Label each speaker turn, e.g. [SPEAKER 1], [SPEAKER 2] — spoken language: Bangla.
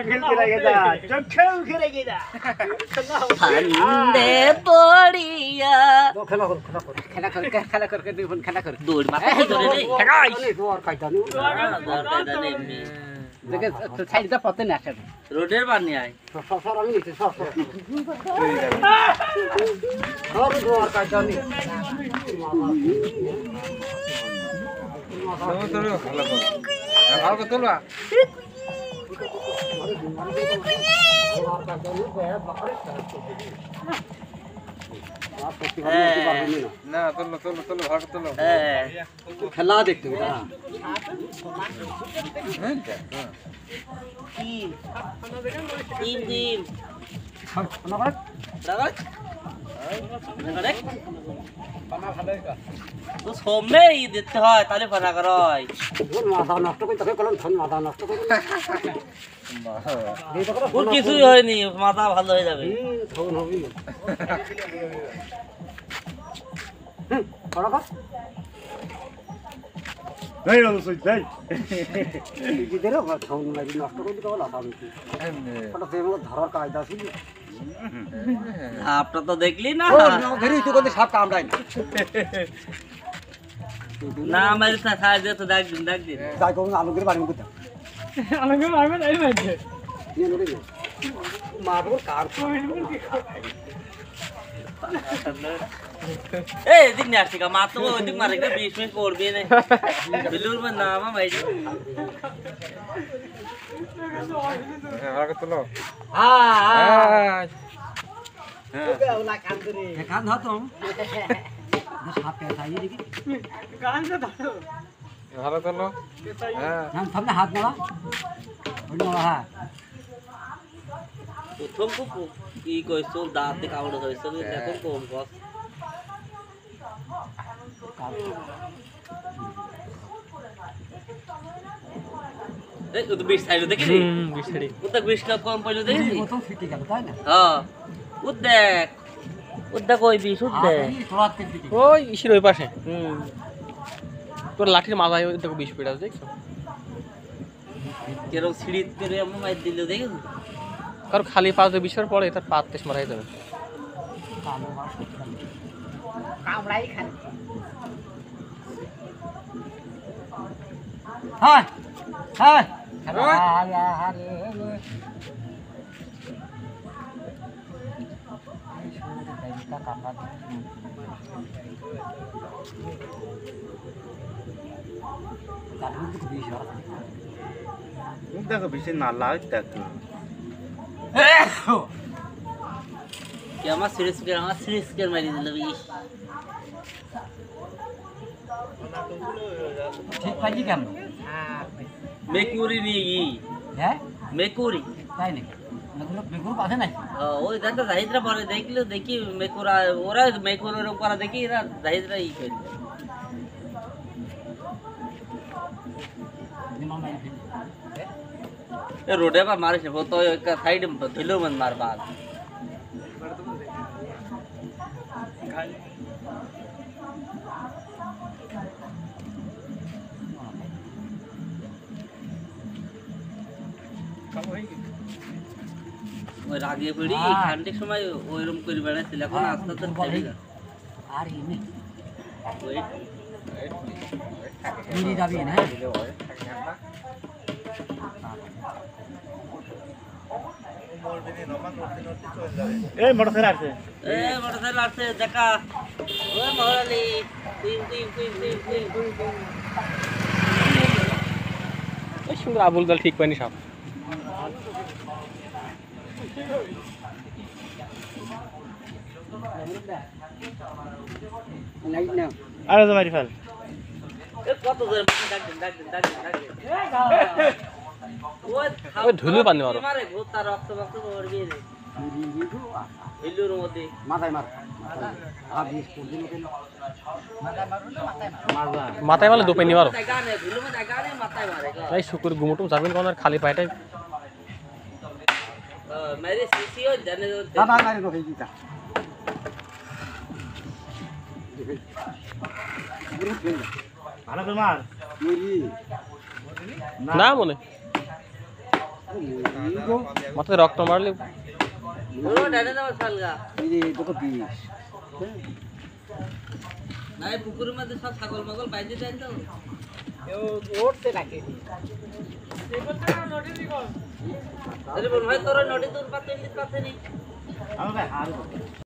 [SPEAKER 1] খেলতে লাগে যা চোখেও খেলে গেদা
[SPEAKER 2] ফান্দে পড়িয়া
[SPEAKER 3] খেলা করে দুই খেলা করে
[SPEAKER 2] দৌড় মাথা ধরে রে
[SPEAKER 3] খেলাই দোয়ার কাইতানি দেখে সাইডটা পথে না আসে
[SPEAKER 2] রোডের পানি আয়
[SPEAKER 3] সর আমি নিতে সর দোয়ার কাইতানি
[SPEAKER 4] তোলো খেলা কর ভালো করে তোলো না তোলো তোলো তোলো ভালো তোলো
[SPEAKER 3] খেলা দেখতে না
[SPEAKER 2] টিম টিম তো সোমেই দিতে হয় তাহলে ফানা কর হয়
[SPEAKER 3] মাথা নষ্ট করে তাকে কলম মাথা নষ্ট করে
[SPEAKER 2] ওর কিছুই হয়নি মাথা ভালো হয়ে যাবে
[SPEAKER 3] ধন হবি
[SPEAKER 1] এই হলো সই যাই
[SPEAKER 3] দিদের ধন লাগি নষ্ট করে দিতে বলা আমি ওটা দেবো ধরার কায়দা ছিল
[SPEAKER 2] আপটা তো দেখলি না
[SPEAKER 3] ধরি তো কোন সাপ কামড়াই
[SPEAKER 2] না আমার খায় দে তো দেখ দিন
[SPEAKER 3] তাই কোন আলুগের বাড়ি মধ্যে
[SPEAKER 1] আলঙ্গের মারবে নাই মাইছে
[SPEAKER 3] নিয়ে নড়ি মারবো কার
[SPEAKER 2] এই দিক নিয়ে আসছি মা তো ওই দিক মারে 20 মিনিট করবে না বিলুর মে নাম ভাই
[SPEAKER 4] ভালো করে তোলো
[SPEAKER 3] কান ধরতো সাপ পেছাই দেখি
[SPEAKER 4] ভালো তোলো হ্যাঁ
[SPEAKER 3] সামনে হাত নাড়া হ্যাঁ
[SPEAKER 2] প্রথম খুব কি কইছো দাঁতে কামড় হইছে এখন কম কস এই তো 20 সাইড দেখি 20 সাইড ওটা 20 কাপ কম পড়লো দেখি
[SPEAKER 3] কত ফিটে গেল তাই না
[SPEAKER 2] হ্যাঁ উদ্দেক ওই 20 উদ্দেক
[SPEAKER 5] ওই ইসির ওই পাশে তোর লাঠির মাথায় ওই দেখো 20 ফিট আছে দেখছো
[SPEAKER 2] কেরম সিঁড়ি করে আমরা মাইর দিল দেখেন
[SPEAKER 5] কারণ খালি পা দিয়ে বিষয়ের পরে তার পা তেস মারাই যাবে
[SPEAKER 3] কামড়াই খায় হ্যাঁ হ্যাঁ
[SPEAKER 1] দেখো বেশি না লাগ দেখো
[SPEAKER 2] কি আমার সিরিয়াস করে মারি দিল 20
[SPEAKER 3] ঠিক পাইলি কেন
[SPEAKER 2] মেকুরি নিয়ে গি
[SPEAKER 3] হ্যাঁ
[SPEAKER 2] মেকুরি
[SPEAKER 3] তাই নাকি মেকুর পাশে নাই
[SPEAKER 2] ওই দাদা জাহিদরা পরে দেখলো দেখি মেকুরা ওরা মেকুরের উপর দেখি এরা জাহিদরা ই করে ए रोडे पर मारे से वो तो एक साइड ढिलो मन मार बात ওই রাগে পড়ি ঠান্ডার সময় ওইরকম করে বেড়াচ্ছিল এখন আস্তে আস্তে চলে
[SPEAKER 3] আর এমনি
[SPEAKER 2] ওই
[SPEAKER 3] মিলি যাবি না
[SPEAKER 1] এই মোটরসাইকেল আসছে
[SPEAKER 2] দেখা ওই মহলালি
[SPEAKER 5] ওই সুন্দর আবুল দাল ঠিক পাইনি সব
[SPEAKER 1] আরে তো মারি ফেল
[SPEAKER 2] কত ধরে ডাক দিন
[SPEAKER 5] ওই ঢুলু পানি মারো
[SPEAKER 2] মারে তার রক্ত রক্ত পড়বে রে হিলুর মধ্যে
[SPEAKER 3] মাথায় মার
[SPEAKER 5] মাথায় মারলে দোপাই নিয়ে মারো
[SPEAKER 2] গানে ঢুলু মধ্যে গানে মাথায় মারে
[SPEAKER 5] এই শুকুর গুমুটুম যাবেন কোন আর খালি পায়টাই
[SPEAKER 2] মেরে সিসিও জানে
[SPEAKER 3] দাদা মারে তো হইতা
[SPEAKER 1] ভালো করে মার
[SPEAKER 3] মুরি
[SPEAKER 5] না মনে মাথায় রক্ত মারলে
[SPEAKER 2] ওরা ডানে যাওয়া শালগা
[SPEAKER 3] এই যে দেখো বিষ
[SPEAKER 2] না এই পুকুরের মধ্যে সব ছাগল মাগল বাইরে যায় তো আরে বল ভাই তোরা নদী দূর পাতে নি
[SPEAKER 1] আমাকে হার